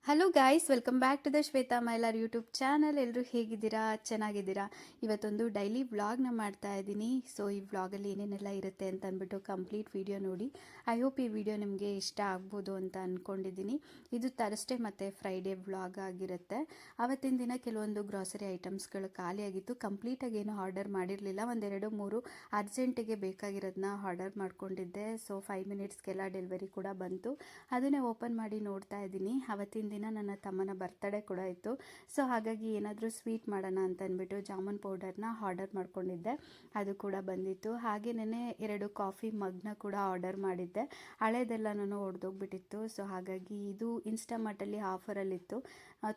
Hello guys, welcome back to the Shweta Mailar YouTube channel. ಎಲ್ಲರೂ ಹೇಗಿದ್ದೀರಾ? ಚೆನ್ನಾಗಿದ್ದೀರಾ? ಇವತ್ತೊಂದು ಡೈಲಿ ವ್ಲಾಗ್ನ ಮಾಡ್ತಾ ಇದ್ದೀನಿ. ಸೊ ಈ ವ್ಲಾಗಲ್ಲಿ ಏನೇನೆಲ್ಲ ಇರುತ್ತೆ ಅಂತ ಅಂದ್ಬಿಟ್ಟು ಕಂಪ್ಲೀಟ್ ವಿಡಿಯೋ ನೋಡಿ. ಐ ಹೋಪ್ ಈ ವಿಡಿಯೋ ನಿಮಗೆ ಇಷ್ಟ ಆಗ್ಬೋದು ಅಂತ ಅಂದ್ಕೊಂಡಿದ್ದೀನಿ. ಇದು ಥರ್ಸ್ಡೇ ಮತ್ತು ಫ್ರೈಡೇ ವ್ಲಾಗ್ ಆಗಿರುತ್ತೆ. ಆವತ್ತಿನ ದಿನ ಕೆಲವೊಂದು ಗ್ರಾಸರಿ ಐಟಮ್ಸ್ಗಳು ಖಾಲಿಯಾಗಿತ್ತು. ಕಂಪ್ಲೀಟಾಗಿ ಏನು ಆರ್ಡರ್ ಮಾಡಿರಲಿಲ್ಲ. ಒಂದೆರಡು ಮೂರು ಅರ್ಜೆಂಟಿಗೆ ಬೇಕಾಗಿರೋದನ್ನ ಆರ್ಡರ್ ಮಾಡ್ಕೊಂಡಿದ್ದೆ. ಸೊ 5 ಮಿನಿಟ್ಸ್ಗೆಲ್ಲ ಡೆಲಿವರಿ ಕೂಡ ಬಂತು. ಅದನ್ನೇ ಓಪನ್ ಮಾಡಿ ನೋಡ್ತಾ ಇದ್ದೀನಿ. ಅವತ್ತಿನ ದಿನ ನನ್ನ ತಮ್ಮನ ಬರ್ತಡೇ ಕೂಡ ಇತ್ತು. ಸೊ ಹಾಗಾಗಿ ಏನಾದರೂ ಸ್ವೀಟ್ ಮಾಡೋಣ ಅಂತ ಅಂದ್ಬಿಟ್ಟು ಜಾಮೂನ್ ಪೌಡರ್ನ ಆರ್ಡರ್ ಮಾಡ್ಕೊಂಡಿದ್ದೆ. ಅದು ಕೂಡ ಬಂದಿತ್ತು. ಹಾಗೆಯೇ 2 ಕಾಫಿ ಮಗ್ನ ಕೂಡ ಆರ್ಡರ್ ಮಾಡಿದ್ದೆ. ಹಳೇದೆಲ್ಲನೂ ಒಡೆದೋಗ್ಬಿಟ್ಟಿತ್ತು. ಸೊ ಹಾಗಾಗಿ ಇದು ಇನ್ಸ್ಟಾಮಾರ್ಟಲ್ಲಿ ಆಫರಲ್ಲಿತ್ತು.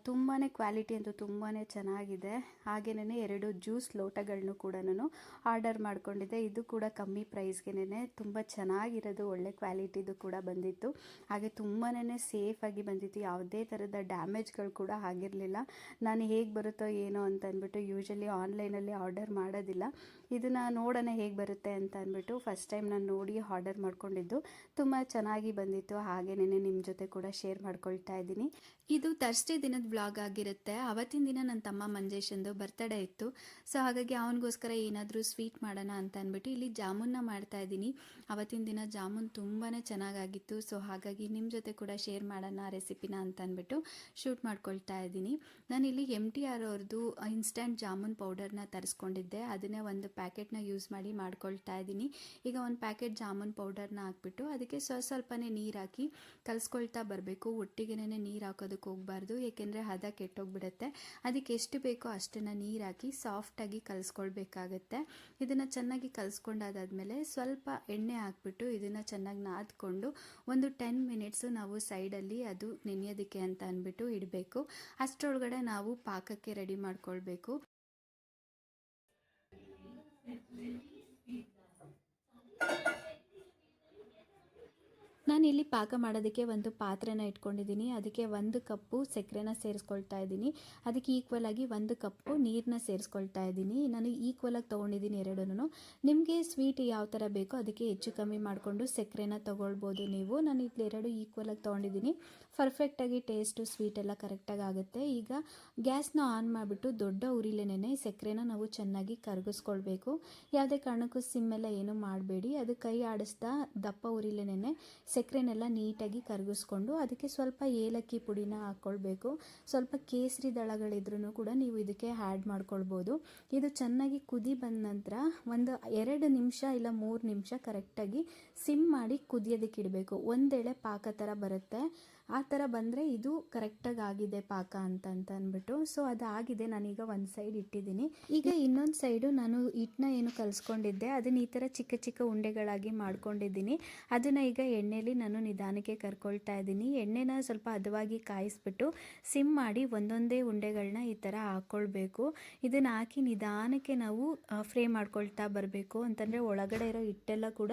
ತುಂಬಾ ಕ್ವಾಲಿಟಿ ಅಂತೂ ತುಂಬಾ ಚೆನ್ನಾಗಿದೆ. ಹಾಗೆಯೇ 2 ಜ್ಯೂಸ್ ಲೋಟಗಳನ್ನು ಕೂಡ ನಾನು ಆರ್ಡರ್ ಮಾಡ್ಕೊಂಡಿದ್ದೆ. ಇದು ಕೂಡ ಕಮ್ಮಿ ಪ್ರೈಸ್ಗೆನೇ ತುಂಬ ಚೆನ್ನಾಗಿರೋದು, ಒಳ್ಳೆ ಕ್ವಾಲಿಟಿದು ಕೂಡ ಬಂದಿತ್ತು. ಹಾಗೆ ತುಂಬಾ ಸೇಫಾಗಿ ಬಂದಿತ್ತು. ಯಾವುದೇ ಥರದ ಡ್ಯಾಮೇಜ್ಗಳು ಕೂಡ ಆಗಿರಲಿಲ್ಲ. ನಾನು ಹೇಗೆ ಬರುತ್ತೋ ಏನೋ ಅಂತ ಅಂದ್ಬಿಟ್ಟು ಯೂಶಲಿ ಆನ್ಲೈನಲ್ಲಿ ಆರ್ಡರ್ ಮಾಡೋದಿಲ್ಲ. ಇದನ್ನು ನೋಡೋಣ ಹೇಗೆ ಬರುತ್ತೆ ಅಂತ ಅಂದ್ಬಿಟ್ಟು ಫಸ್ಟ್ ಟೈಮ್ ನಾನು ನೋಡಿ ಆರ್ಡರ್ ಮಾಡ್ಕೊಂಡಿದ್ದು. ತುಂಬ ಚೆನ್ನಾಗಿ ಬಂದಿತ್ತು. ಹಾಗೆಯೇ ನಿಮ್ಮ ಜೊತೆ ಕೂಡ ಶೇರ್ ಮಾಡ್ಕೊಳ್ತಾ ಇದ್ದೀನಿ. ಇದು ಥರ್ಸ್ಡೇ ದಿನದ ವ್ಲಾಗ್ ಆಗಿರುತ್ತೆ. ಅವತ್ತಿನ ದಿನ ನನ್ನ ತಮ್ಮ ಮಂಜೇಶಂದು ಬರ್ತಡೇ ಇತ್ತು. ಸೊ ಹಾಗಾಗಿ ಅವನಿಗೋಸ್ಕರ ಏನಾದರೂ ಸ್ವೀಟ್ ಮಾಡೋಣ ಅಂತ ಅಂದ್ಬಿಟ್ಟು ಇಲ್ಲಿ ಜಾಮೂನ್ನ ಮಾಡ್ತಾ ಇದ್ದೀನಿ. ಅವತ್ತಿನ ದಿನ ಜಾಮೂನ್ ತುಂಬಾ ಚೆನ್ನಾಗಾಗಿತ್ತು. ಸೊ ಹಾಗಾಗಿ ನಿಮ್ಮ ಜೊತೆ ಕೂಡ ಶೇರ್ ಮಾಡೋಣ ರೆಸಿಪಿನ ಅಂತ ಅಂದ್ಬಿಟ್ಟು ಶೂಟ್ ಮಾಡ್ಕೊಳ್ತಾ ಇದ್ದೀನಿ. ನಾನಿಲ್ಲಿ MTR ಅವ್ರದ್ದು ಇನ್ಸ್ಟಂಟ್ ಜಾಮೂನ್ ಪೌಡರ್ನ ತರಿಸ್ಕೊಂಡಿದ್ದೆ. ಅದನ್ನೇ ಒಂದು ಪ್ಯಾಕೆಟ್ನ ಯೂಸ್ ಮಾಡಿ ಮಾಡ್ಕೊಳ್ತಾ ಇದ್ದೀನಿ. ಈಗ ಒಂದು ಪ್ಯಾಕೆಟ್ ಜಾಮೂನ್ ಪೌಡರ್ನ ಹಾಕ್ಬಿಟ್ಟು ಅದಕ್ಕೆ ಸ್ವಲ್ಪನೇ ನೀರು ಹಾಕಿ ಕಲಿಸ್ಕೊಳ್ತಾ ಬರಬೇಕು. ಒಟ್ಟಿಗೆನೇ ನೀರು ಹಾಕೋದಕ್ಕೆ ಹೋಗಬಾರ್ದು, ಏಕೆಂದರೆ ಹದ ಕೆಟ್ಟೋಗ್ಬಿಡುತ್ತೆ. ಅದಕ್ಕೆ ಎಷ್ಟು ಬೇಕೋ ಅಷ್ಟನ್ನು ನೀರು ಹಾಕಿ ಸಾಫ್ಟಾಗಿ ಕಲಿಸ್ಕೊಳ್ಬೇಕಾಗತ್ತೆ. ಇದನ್ನು ಚೆನ್ನಾಗಿ ಕಲಿಸ್ಕೊಂಡಾದ್ಮೇಲೆ ಸ್ವಲ್ಪ ಎಣ್ಣೆ ಹಾಕ್ಬಿಟ್ಟು ಇದನ್ನು ಚೆನ್ನಾಗಿ ನಾದ್ಕೊಂಡು ಒಂದು 10 ಮಿನಿಟ್ಸು ನಾವು ಸೈಡಲ್ಲಿ ಅದು ನೆನೆಯೋದಕ್ಕೆ ಅಂತ ಅಂದ್ಬಿಟ್ಟು ಇಡಬೇಕು. ಅಷ್ಟರೊಳಗಡೆ ನಾವು ಪಾಕಕ್ಕೆ ರೆಡಿ ಮಾಡ್ಕೊಳ್ಬೇಕು. ನಾನಿಲ್ಲಿ ಪಾಕ ಮಾಡೋದಕ್ಕೆ ಒಂದು ಪಾತ್ರೆನ ಇಟ್ಕೊಂಡಿದ್ದೀನಿ. ಅದಕ್ಕೆ 1 ಕಪ್ಪು ಸಕ್ಕರೆನ ಸೇರಿಸ್ಕೊಳ್ತಾ ಇದ್ದೀನಿ. ಅದಕ್ಕೆ ಈಕ್ವಲ್ ಆಗಿ 1 ಕಪ್ಪು ನೀರನ್ನ ಸೇರಿಸ್ಕೊಳ್ತಾ ಇದ್ದೀನಿ. ನಾನು ಈಕ್ವಲಾಗಿ ತೊಗೊಂಡಿದ್ದೀನಿ ಎರಡನ್ನೂ. ನಿಮಗೆ ಸ್ವೀಟ್ ಯಾವ ಥರ ಬೇಕೋ ಅದಕ್ಕೆ ಹೆಚ್ಚು ಕಮ್ಮಿ ಮಾಡಿಕೊಂಡು ಸಕ್ಕರೆನ ತೊಗೊಳ್ಬೋದು ನೀವು. ನಾನು ಇಲ್ಲಿ 2 ಈಕ್ವಲಾಗಿ ತೊಗೊಂಡಿದ್ದೀನಿ. ಪರ್ಫೆಕ್ಟಾಗಿ ಟೇಸ್ಟು ಸ್ವೀಟ್ ಎಲ್ಲ ಕರೆಕ್ಟಾಗಿ ಆಗುತ್ತೆ. ಈಗ ಗ್ಯಾಸ್ನ ಆನ್ ಮಾಡಿಬಿಟ್ಟು ದೊಡ್ಡ ಉರಿಲೇನೆ ಸಕ್ಕರೆನ ನಾವು ಚೆನ್ನಾಗಿ ಕರಗಿಸ್ಕೊಳ್ಬೇಕು. ಯಾವುದೇ ಕಾರಣಕ್ಕೂ ಸಿಮ್ಮೆಲ್ಲ ಏನೂ ಮಾಡಬೇಡಿ. ಅದು ಕೈ ಆಡಿಸ್ತಾ ದಪ್ಪ ಉರಿಲೇನೆ ಸಕ್ಕರೆನೆಲ್ಲ ನೀಟಾಗಿ ಕರಗಿಸ್ಕೊಂಡು ಅದಕ್ಕೆ ಸ್ವಲ್ಪ ಏಲಕ್ಕಿ ಪುಡಿನ ಹಾಕ್ಕೊಳ್ಬೇಕು. ಸ್ವಲ್ಪ ಕೇಸರಿ ದಳಗಳಿದ್ರೂ ಕೂಡ ನೀವು ಇದಕ್ಕೆ ಆ್ಯಡ್ ಮಾಡ್ಕೊಳ್ಬೋದು. ಇದು ಚೆನ್ನಾಗಿ ಕುದಿ ಬಂದ ನಂತರ ಒಂದು 2 ನಿಮಿಷ ಇಲ್ಲ 3 ನಿಮಿಷ ಕರೆಕ್ಟಾಗಿ ಸಿಮ್ ಮಾಡಿ ಕುದಿಯೋದಕ್ಕೆ ಇಡಬೇಕು. ಒಂದೇಳೆ ಪಾಕ ಥರ ಬರುತ್ತೆ. ಆ ಥರ ಬಂದರೆ ಇದು ಕರೆಕ್ಟಾಗಿ ಆಗಿದೆ ಪಾಕ ಅಂತ ಅಂದ್ಬಿಟ್ಟು. ಸೊ ಅದಾಗಿದೆ. ನಾನೀಗ ಒಂದು ಸೈಡ್ ಇಟ್ಟಿದ್ದೀನಿ. ಈಗ ಇನ್ನೊಂದು ಸೈಡು ನಾನು ಹಿಟ್ಟನ್ನ ಏನು ಕಲಿಸ್ಕೊಂಡಿದ್ದೆ ಅದನ್ನು ಈ ಥರ ಚಿಕ್ಕ ಚಿಕ್ಕ ಉಂಡೆಗಳಾಗಿ ಮಾಡ್ಕೊಂಡಿದ್ದೀನಿ. ಅದನ್ನು ಈಗ ಎಣ್ಣೆಯಲ್ಲಿ ನಾನು ನಿಧಾನಕ್ಕೆ ಕರ್ಕೊಳ್ತಾ ಇದ್ದೀನಿ. ಎಣ್ಣೆನ ಸ್ವಲ್ಪ ಹದವಾಗಿ ಕಾಯಿಸ್ಬಿಟ್ಟು ಸಿಮ್ ಮಾಡಿ ಒಂದೊಂದೇ ಉಂಡೆಗಳನ್ನ ಈ ಥರ ಹಾಕ್ಕೊಳ್ಬೇಕು. ಇದನ್ನು ಹಾಕಿ ನಿಧಾನಕ್ಕೆ ನಾವು ಫ್ರೈ ಮಾಡ್ಕೊಳ್ತಾ ಬರಬೇಕು. ಅಂತಂದರೆ ಒಳಗಡೆ ಇರೋ ಹಿಟ್ಟೆಲ್ಲ ಕೂಡ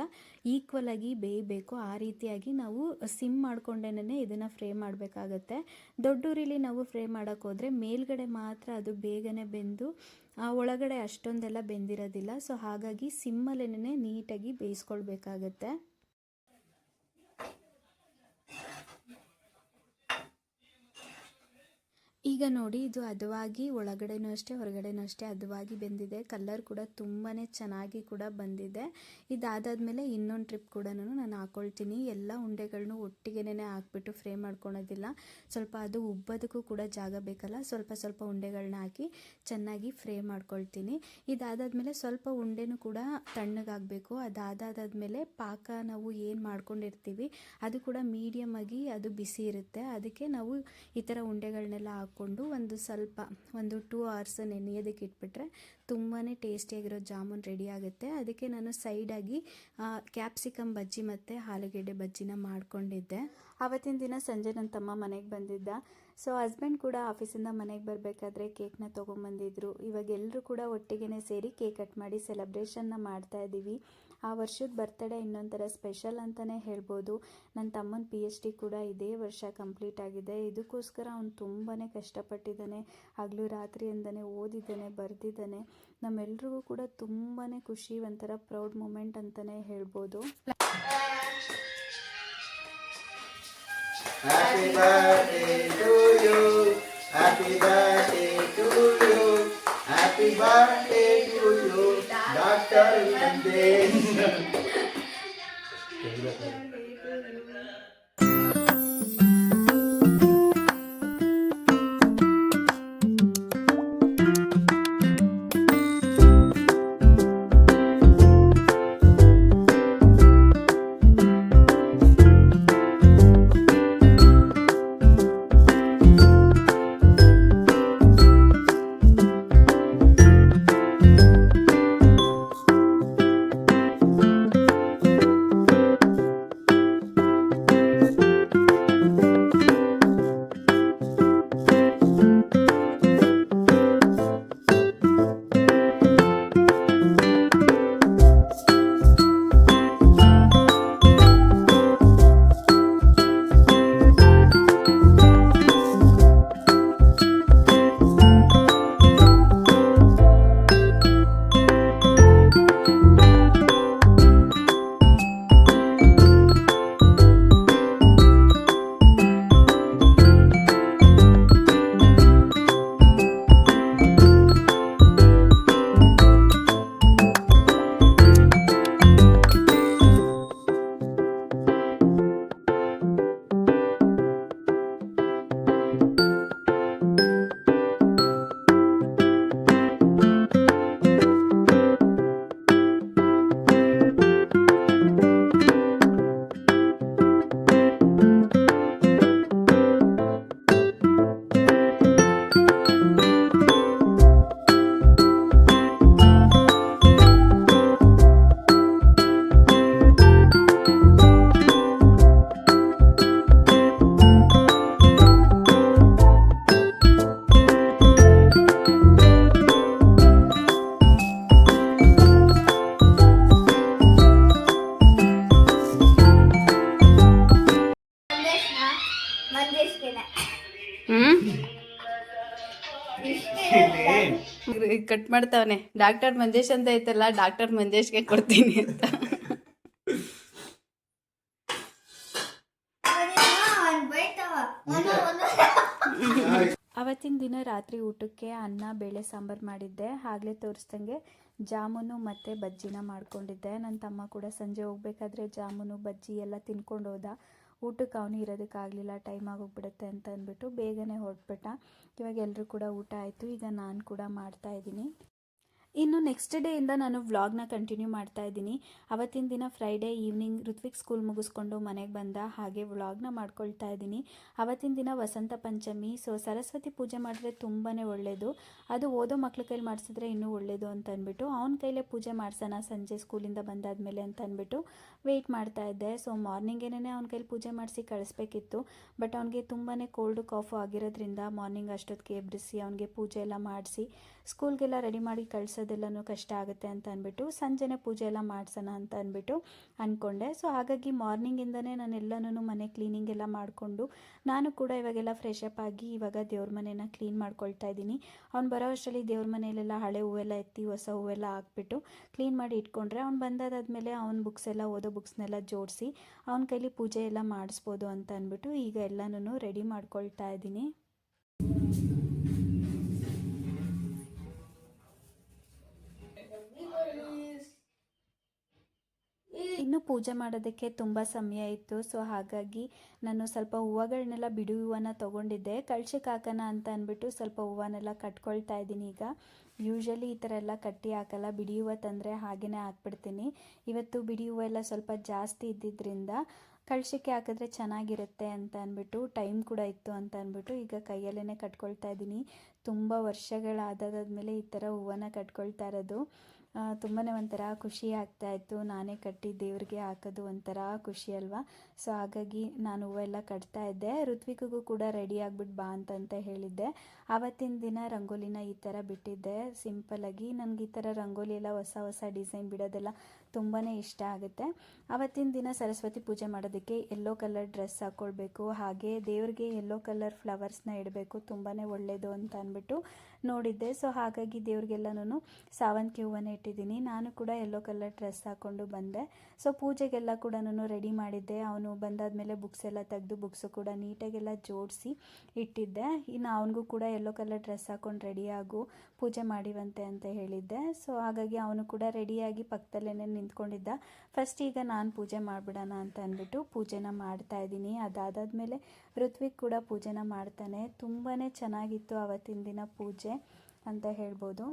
ಈಕ್ವಲ್ ಆಗಿ ಬೇಯಬೇಕು. ಆ ರೀತಿಯಾಗಿ ನಾವು ಸಿಮ್ ಮಾಡ್ಕೊಂಡೇನೆ ಇದನ್ನು ಫ್ರೈ ಮಾಡಬೇಕಾಗತ್ತೆ. ದೊಡ್ಡ ಉರಿಲಿ ನಾವು ಫ್ರೈ ಮಾಡೋಕ್ಕೆ ಹೋದರೆ ಮೇಲ್ಗಡೆ ಮಾತ್ರ ಅದು ಬೇಗನೆ ಬೆಂದು ಒಳಗಡೆ ಅಷ್ಟೊಂದೆಲ್ಲ ಬೆಂದಿರೋದಿಲ್ಲ. ಸೊ ಹಾಗಾಗಿ ಸಿಮ್ಮಲ್ಲೇನೆ ನೀಟಾಗಿ ಬೇಯಿಸ್ಕೊಳ್ಬೇಕಾಗತ್ತೆ. ಈಗ ನೋಡಿ, ಇದು ಹದವಾಗಿ ಒಳಗಡೆನೂ ಅಷ್ಟೇ ಹೊರಗಡೆನೂ ಅಷ್ಟೇ ಹದವಾಗಿ ಬೆಂದಿದೆ. ಕಲರ್ ಕೂಡ ತುಂಬಾ ಚೆನ್ನಾಗಿ ಕೂಡ ಬಂದಿದೆ. ಇದಾದಾದ್ಮೇಲೆ ಇನ್ನೊಂದು ಟ್ರಿಪ್ ಕೂಡ ನಾನು ಹಾಕ್ಕೊಳ್ತೀನಿ. ಎಲ್ಲ ಉಂಡೆಗಳನ್ನೂ ಒಟ್ಟಿಗೆನೇ ಹಾಕ್ಬಿಟ್ಟು ಫ್ರೈ ಮಾಡ್ಕೊಳೋದಿಲ್ಲ. ಸ್ವಲ್ಪ ಅದು ಉಬ್ಬೋದಕ್ಕೂ ಕೂಡ ಜಾಗ ಬೇಕಲ್ಲ, ಸ್ವಲ್ಪ ಸ್ವಲ್ಪ ಉಂಡೆಗಳನ್ನ ಹಾಕಿ ಚೆನ್ನಾಗಿ ಫ್ರೈ ಮಾಡ್ಕೊಳ್ತೀನಿ. ಇದಾದಾದ್ಮೇಲೆ ಸ್ವಲ್ಪ ಉಂಡೆನೂ ಕೂಡ ತಣ್ಣಗಾಗಬೇಕು. ಅದಾದಾದ್ಮೇಲೆ ಪಾಕ ನಾವು ಏನು ಮಾಡ್ಕೊಂಡಿರ್ತೀವಿ ಅದು ಕೂಡ ಮೀಡಿಯಮ್ ಆಗಿ ಅದು ಬಿಸಿ ಇರುತ್ತೆ. ಅದಕ್ಕೆ ನಾವು ಈ ಥರ ಉಂಡೆಗಳನ್ನೆಲ್ಲ ಹಾಕ್ಕೊಂಡು ಒಂದು 2 ಅವರ್ಸ್ ನೆನೆಯೋದಕ್ಕೆ ಇಟ್ಬಿಟ್ರೆ ತುಂಬಾ ಟೇಸ್ಟಿಯಾಗಿರೋ ಜಾಮೂನ್ ರೆಡಿ ಆಗುತ್ತೆ. ಅದಕ್ಕೆ ನಾನು ಸೈಡಾಗಿ ಕ್ಯಾಪ್ಸಿಕಮ್ ಬಜ್ಜಿ ಮತ್ತು ಆಲೂಗೆಡ್ಡೆ ಬಜ್ಜಿನ ಮಾಡ್ಕೊಂಡಿದ್ದೆ. ಆವತ್ತಿನ ದಿನ ಸಂಜೆ ನನ್ನ ತಮ್ಮ ಮನೆಗೆ ಬಂದಿದ್ದ. ಸೊ ಹಸ್ಬೆಂಡ್ ಕೂಡ ಆಫೀಸಿಂದ ಮನೆಗೆ ಬರಬೇಕಾದ್ರೆ ಕೇಕ್ನ ತೊಗೊಂಬಂದಿದ್ರು. ಇವಾಗ ಎಲ್ಲರೂ ಕೂಡ ಒಟ್ಟಿಗೆ ಸೇರಿ ಕೇಕ್ ಕಟ್ ಮಾಡಿ ಸೆಲೆಬ್ರೇಷನ್ನ ಮಾಡ್ತಾ ಇದ್ದೀವಿ. ಆ ವರ್ಷದ ಬರ್ತಡೇ ಇನ್ನೊಂಥರ ಸ್ಪೆಷಲ್ ಅಂತಲೇ ಹೇಳ್ಬೋದು. ನನ್ನ ತಮ್ಮನ PhD ಕೂಡ ಇದೇ ವರ್ಷ ಕಂಪ್ಲೀಟ್ ಆಗಿದೆ. ಇದಕ್ಕೋಸ್ಕರ ಅವನು ತುಂಬಾ ಕಷ್ಟಪಟ್ಟಿದ್ದಾನೆ. ಹಗಲು ರಾತ್ರಿ ಅಂತಾನೆ ಓದಿದ್ದಾನೆ, ಬರೆದಿದ್ದಾನೆ. ನಮ್ಮೆಲ್ರಿಗೂ ಕೂಡ ತುಂಬಾ ಖುಷಿ, ಒಂಥರ ಪ್ರೌಡ್ ಮೂಮೆಂಟ್ ಅಂತಲೇ ಹೇಳ್ಬೋದು. Happy birthday to ಕಟ್ ಮಾಡ್ತಾವನೆ. ಡಾಕ್ಟರ್ ಮಂಜೇಶ್ ಅಂತ ಐತಲ್ಲ, ಡಾಕ್ಟರ್ ಮಂಜೇಶ್ಗೆ ಕೊಡ್ತೀನಿ ಅಂತ. ಅವತ್ತಿನ ದಿನ ರಾತ್ರಿ ಊಟಕ್ಕೆ ಅನ್ನ ಬೇಳೆ ಸಾಂಬಾರು ಮಾಡಿದ್ದೆ. ಆಗಲೇ ತೋರಿಸ್ದಂಗೆ ಜಾಮೂನು ಮತ್ತು ಬಜ್ಜಿನ ಮಾಡ್ಕೊಂಡಿದ್ದೆ. ನನ್ನ ತಮ್ಮ ಕೂಡ ಸಂಜೆ ಹೋಗ್ಬೇಕಾದ್ರೆ ಜಾಮೂನು ಬಜ್ಜಿ ಎಲ್ಲ ತಿನ್ಕೊಂಡು ಹೋದ. ಊಟಕ್ಕೆ ಅವನು ಇರೋದಕ್ಕಾಗಲಿಲ್ಲ, ಟೈಮ್ ಆಗೋಗ್ಬಿಡುತ್ತೆ ಅಂತ ಅಂದ್ಬಿಟ್ಟು ಬೇಗನೆ ಹೊರಟ್ಬಿಟ್ಟ. ಇವಾಗ ಎಲ್ಲರೂ ಕೂಡ ಊಟ ಆಯಿತು. ಈಗ ನಾನು ಕೂಡ ಮಾಡ್ತಾಯಿದ್ದೀನಿ. ಇನ್ನು ನೆಕ್ಸ್ಟ್ ಡೇಯಿಂದ ನಾನು ವ್ಲಾಗ್ನ ಕಂಟಿನ್ಯೂ ಮಾಡ್ತಾ ಇದ್ದೀನಿ. ಅವತ್ತಿನ ದಿನ ಫ್ರೈಡೇ ಈವ್ನಿಂಗ್ ಋತ್ವಿಕ್ ಸ್ಕೂಲ್ ಮುಗಿಸ್ಕೊಂಡು ಮನೆಗೆ ಬಂದ, ಹಾಗೆ ವ್ಲಾಗ್ನ ಮಾಡ್ಕೊಳ್ತಾ ಇದ್ದೀನಿ. ಅವತ್ತಿನ ದಿನ ವಸಂತ ಪಂಚಮಿ. ಸೊ ಸರಸ್ವತಿ ಪೂಜೆ ಮಾಡಿದ್ರೆ ತುಂಬಾ ಒಳ್ಳೆಯದು. ಅದು ಓದೋ ಮಕ್ಳ ಕೈಲಿ ಮಾಡಿಸಿದ್ರೆ ಇನ್ನೂ ಒಳ್ಳೆಯದು ಅಂತ ಅಂದ್ಬಿಟ್ಟು ಅವನ ಕೈಲೇ ಪೂಜೆ ಮಾಡಿಸೋಣ ಸಂಜೆ ಸ್ಕೂಲಿಂದ ಬಂದಾದಮೇಲೆ ಅಂತ ಅಂದ್ಬಿಟ್ಟು ವೆಯ್ಟ್ ಮಾಡ್ತಾ ಇದ್ದೆ. ಸೊ ಮಾರ್ನಿಂಗೇನೇ ಅವನ ಕೈಲಿ ಪೂಜೆ ಮಾಡಿಸಿ ಕಳಿಸ್ಬೇಕಿತ್ತು. ಬಟ್ ಅವನಿಗೆ ತುಂಬಾ ಕೋಲ್ಡು ಕಾಫು ಆಗಿರೋದ್ರಿಂದ ಮಾರ್ನಿಂಗ್ ಅಷ್ಟೊತ್ತಿಗೆ ಎಬ್ಬಿಸಿ ಅವನಿಗೆ ಪೂಜೆ ಎಲ್ಲ ಮಾಡಿಸಿ ಸ್ಕೂಲ್ಗೆಲ್ಲ ರೆಡಿ ಮಾಡಿ ಕಳಿಸೋದೆಲ್ಲನೂ ಕಷ್ಟ ಆಗುತ್ತೆ ಅಂತ ಅಂದ್ಬಿಟ್ಟು ಸಂಜೆನೇ ಪೂಜೆ ಎಲ್ಲ ಮಾಡಿಸೋಣ ಅಂತ ಅಂದ್ಬಿಟ್ಟು ಅಂದ್ಕೊಂಡೆ. ಸೊ ಹಾಗಾಗಿ ಮಾರ್ನಿಂಗಿಂದನೇ ನಾನೆಲ್ಲನೂ ಮನೆ ಕ್ಲೀನಿಂಗ್ ಎಲ್ಲ ಮಾಡಿಕೊಂಡು ನಾನು ಕೂಡ ಇವಾಗೆಲ್ಲ ಫ್ರೆಶ್ ಅಪ್ ಆಗಿ ಇವಾಗ ದೇವ್ರ ಮನೆನ ಕ್ಲೀನ್ ಮಾಡ್ಕೊಳ್ತಾ ಇದ್ದೀನಿ. ಅವ್ನು ಬರೋ ಅಷ್ಟರಲ್ಲಿ ದೇವ್ರ ಮನೆಯಲ್ಲೆಲ್ಲ ಹಳೆ ಹೂವೆಲ್ಲ ಎತ್ತಿ ಹೊಸ ಹೂವೆಲ್ಲ ಹಾಕ್ಬಿಟ್ಟು ಕ್ಲೀನ್ ಮಾಡಿ ಇಟ್ಕೊಂಡ್ರೆ ಅವ್ನು ಬಂದಾದ್ಮೇಲೆ ಅವ್ನ ಬುಕ್ಸ್ ಎಲ್ಲ ಓದೋ ಬುಕ್ಸ್ನೆಲ್ಲ ಜೋಡಿಸಿ ಅವನ ಕೈಲಿ ಪೂಜೆ ಎಲ್ಲ ಮಾಡಿಸ್ಬೋದು ಅಂತ ಅಂದ್ಬಿಟ್ಟು ಈಗ ಎಲ್ಲನೂ ರೆಡಿ ಮಾಡ್ಕೊಳ್ತಾ ಇದ್ದೀನಿ. ಇನ್ನು ಪೂಜೆ ಮಾಡೋದಕ್ಕೆ ತುಂಬ ಸಮಯ ಇತ್ತು. ಸೊ ಹಾಗಾಗಿ ನಾನು ಸ್ವಲ್ಪ ಹೂವುಗಳನ್ನೆಲ್ಲ ಬಿಡಿ ಹೂವನ್ನ ತೊಗೊಂಡಿದ್ದೆ, ಕಳ್ಸಕ್ಕೆ ಹಾಕೋಣ ಅಂತ ಅಂದ್ಬಿಟ್ಟು ಸ್ವಲ್ಪ ಹೂವನ್ನೆಲ್ಲ ಕಟ್ಕೊಳ್ತಾ ಇದ್ದೀನಿ. ಈಗ ಯೂಶ್ವಲಿ ಈ ಥರ ಎಲ್ಲ ಕಟ್ಟಿ ಹಾಕಲ್ಲ, ಬಿಡಿ ಹೂವು ತಂದರೆ ಹಾಗೇ ಹಾಕ್ಬಿಡ್ತೀನಿ. ಇವತ್ತು ಬಿಡಿ ಹೂವು ಎಲ್ಲ ಸ್ವಲ್ಪ ಜಾಸ್ತಿ ಇದ್ದಿದ್ದರಿಂದ ಕಳ್ಸಕ್ಕೆ ಹಾಕಿದ್ರೆ ಚೆನ್ನಾಗಿರುತ್ತೆ ಅಂತ ಅಂದ್ಬಿಟ್ಟು ಟೈಮ್ ಕೂಡ ಇತ್ತು ಅಂತ ಅಂದ್ಬಿಟ್ಟು ಈಗ ಕೈಯಲ್ಲೇ ಕಟ್ಕೊಳ್ತಾ ಇದ್ದೀನಿ. ತುಂಬ ವರ್ಷಗಳಾದಾದ್ಮೇಲೆ ಈ ಥರ ಹೂವನ್ನ ಕಟ್ಕೊಳ್ತಾ ಇರೋದು ತುಂಬಾ ಒಂಥರ ಖುಷಿ ಆಗ್ತಾಯಿತ್ತು. ನಾನೇ ಕಟ್ಟಿ ದೇವ್ರಿಗೆ ಹಾಕೋದು ಒಂಥರ ಖುಷಿ ಅಲ್ವಾ. ಸೊ ಹಾಗಾಗಿ ನಾನು ಹೂವೆಲ್ಲ ಕಟ್ತಾ ಇದ್ದೆ. ಋತ್ವಿಕ್ಗೂ ಕೂಡ ರೆಡಿ ಆಗಿಬಿಟ್ಟು ಬಾ ಅಂತ ಹೇಳಿದ್ದೆ. ಆವತ್ತಿನ ದಿನ ರಂಗೋಲಿನ ಈ ಥರ ಬಿಟ್ಟಿದ್ದೆ ಸಿಂಪಲ್ಲಾಗಿ. ನನಗೆ ಈ ಥರ ರಂಗೋಲಿ ಎಲ್ಲ ಹೊಸ ಹೊಸ ಡಿಸೈನ್ ಬಿಡೋದೆಲ್ಲ ತುಂಬಾ ಇಷ್ಟ ಆಗುತ್ತೆ. ಆವತ್ತಿನ ದಿನ ಸರಸ್ವತಿ ಪೂಜೆ ಮಾಡೋದಕ್ಕೆ ಯೆಲ್ಲೋ ಕಲರ್ ಡ್ರೆಸ್ ಹಾಕ್ಕೊಳ್ಬೇಕು, ಹಾಗೆ ದೇವ್ರಿಗೆ ಯೆಲ್ಲೋ ಕಲರ್ ಫ್ಲವರ್ಸ್ನ ಇಡಬೇಕು, ತುಂಬಾ ಒಳ್ಳೆಯದು ಅಂತ ಅಂದ್ಬಿಟ್ಟು ನೋಡಿದ್ದೆ. ಸೊ ಹಾಗಾಗಿ ದೇವ್ರಿಗೆಲ್ಲನೂ ಸಾವಂತಿಗೆ ಹೂವನ್ನೇ ಇಟ್ಟಿದ್ದೀನಿ. ನಾನು ಕೂಡ ಯೆಲ್ಲೋ ಕಲರ್ ಡ್ರೆಸ್ ಹಾಕ್ಕೊಂಡು ಬಂದೆ. ಸೊ ಪೂಜೆಗೆಲ್ಲ ಕೂಡ ರೆಡಿ ಮಾಡಿದ್ದೆ. ಅವನು ಬಂದಾದಮೇಲೆ ಬುಕ್ಸ್ ಎಲ್ಲ ತೆಗೆದು ಬುಕ್ಸು ಕೂಡ ನೀಟಾಗೆಲ್ಲ ಜೋಡಿಸಿ ಇಟ್ಟಿದ್ದೆ. ಇನ್ನು ಅವನಿಗೂ ಕೂಡ ಯೆಲ್ಲೋ ಕಲರ್ ಡ್ರೆಸ್ ಹಾಕ್ಕೊಂಡು ರೆಡಿಯಾಗು, ಪೂಜೆ ಮಾಡಿವಂತೆ ಅಂತ ಹೇಳಿದ್ದೆ. ಸೊ ಹಾಗಾಗಿ ಅವನು ಕೂಡ ರೆಡಿಯಾಗಿ ಪಕ್ಕದಲ್ಲೇ ನಿಂತ್ಕೊಂಡಿದ್ದ. ಫಸ್ಟ್ ಈಗ ನಾನು ಪೂಜೆ ಮಾಡಿಬಿಡೋಣ ಅಂತ ಅಂದ್ಬಿಟ್ಟು ಪೂಜೆನ ಮಾಡ್ತಾ ಇದ್ದೀನಿ. ಅದಾದಮೇಲೆ ಋತ್ವಿಕ್ ಕೂಡ ಪೂಜೆನ ಮಾಡ್ತಾನೆ. ತುಂಬಾ ಚೆನ್ನಾಗಿತ್ತು ಆವತ್ತಿನ ದಿನ ಪೂಜೆ ಅಂತ ಹೇಳ್ಬೋದು.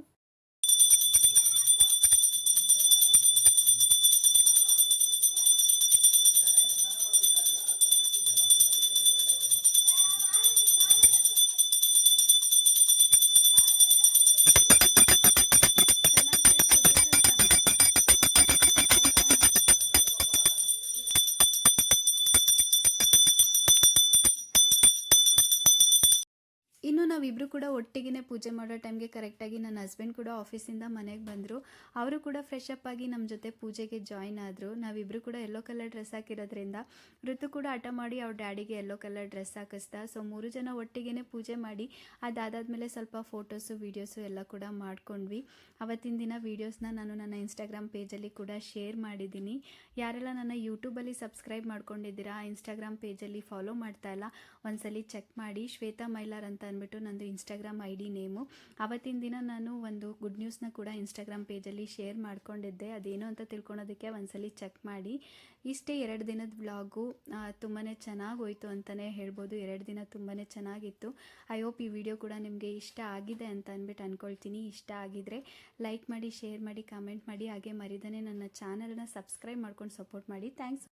ಇನ್ನು ನಾವಿಬ್ಬರು ಕೂಡ ಒಟ್ಟಿಗೆ ಪೂಜೆ ಮಾಡೋ ಟೈಮ್ಗೆ ಕರೆಕ್ಟಾಗಿ ನನ್ನ ಹಸ್ಬೆಂಡ್ ಕೂಡ ಆಫೀಸಿಂದ ಮನೆಗೆ ಬಂದರು. ಅವರು ಕೂಡ ಫ್ರೆಶ್ ಅಪ್ ಆಗಿ ನಮ್ಮ ಜೊತೆ ಪೂಜೆಗೆ ಜಾಯ್ನ್ ಆದರು. ನಾವಿಬ್ಬರು ಕೂಡ ಯೆಲ್ಲೋ ಕಲರ್ ಡ್ರೆಸ್ ಹಾಕಿರೋದ್ರಿಂದ ಋತು ಕೂಡ ಹಠ ಮಾಡಿ ಅವ್ರ ಡ್ಯಾಡಿಗೆ ಯೆಲ್ಲೋ ಕಲರ್ ಡ್ರೆಸ್ ಹಾಕಿಸ್ತಾ. ಸೊ 3 ಜನ ಒಟ್ಟಿಗೆ ಪೂಜೆ ಮಾಡಿ ಅದಾದಮೇಲೆ ಸ್ವಲ್ಪ ಫೋಟೋಸು ವೀಡಿಯೋಸು ಎಲ್ಲ ಕೂಡ ಮಾಡ್ಕೊಂಡ್ವಿ. ಅವತ್ತಿನ ದಿನ ವೀಡಿಯೋಸ್ನ ನಾನು ನನ್ನ ಇನ್ಸ್ಟಾಗ್ರಾಮ್ ಪೇಜಲ್ಲಿ ಕೂಡ ಶೇರ್ ಮಾಡಿದ್ದೀನಿ. ಯಾರೆಲ್ಲ ನನ್ನ ಯೂಟ್ಯೂಬಲ್ಲಿ ಸಬ್ಸ್ಕ್ರೈಬ್ ಮಾಡ್ಕೊಂಡಿದ್ದೀರಾ, ಇನ್ಸ್ಟಾಗ್ರಾಮ್ ಪೇಜಲ್ಲಿ ಫಾಲೋ ಮಾಡ್ತಾ ಇಲ್ಲ, ಒಂದ್ಸಲಿ ಚೆಕ್ ಮಾಡಿ. ಶ್ವೇತಾ ಮೈಲಾರ್ ಅಂತ ಅಂದ್ಬಿಟ್ಟು ನಂದು ಇನ್ಸ್ಟಾಗ್ರಾಮ್ ID ನೇಮು. ಅವತ್ತಿನ ದಿನ ನಾನು ಒಂದು ಗುಡ್ ನ್ಯೂಸ್ನ ಕೂಡ ಇನ್ಸ್ಟಾಗ್ರಾಮ್ ಪೇಜಲ್ಲಿ ಶೇರ್ ಮಾಡ್ಕೊಂಡಿದ್ದೆ. ಅದೇನು ಅಂತ ತಿಳ್ಕೊಳೋದಕ್ಕೆ ಒಂದ್ಸಲಿ ಚೆಕ್ ಮಾಡಿ. ಇಷ್ಟೇ 2 ದಿನದ ವ್ಲಾಗು ತುಂಬಾ ಚೆನ್ನಾಗಿ ಹೋಯಿತು ಅಂತಲೇ ಹೇಳ್ಬೋದು. 2 ದಿನ ತುಂಬಾ ಚೆನ್ನಾಗಿತ್ತು. ಐ ಹೋಪ್ ಈ ವಿಡಿಯೋ ಕೂಡ ನಿಮಗೆ ಇಷ್ಟ ಆಗಿದೆ ಅಂತ ಅಂದ್ಬಿಟ್ಟು ಅಂದ್ಕೊಳ್ತೀನಿ. ಇಷ್ಟ ಆಗಿದ್ರೆ ಲೈಕ್ ಮಾಡಿ, ಶೇರ್ ಮಾಡಿ, ಕಾಮೆಂಟ್ ಮಾಡಿ, ಹಾಗೆ ಮರಿದೇ ನನ್ನ ಚಾನಲ್ನ ಸಬ್ಸ್ಕ್ರೈಬ್ ಮಾಡ್ಕೊಂಡು ಸಪೋರ್ಟ್ ಮಾಡಿ. ಥ್ಯಾಂಕ್ಸ್.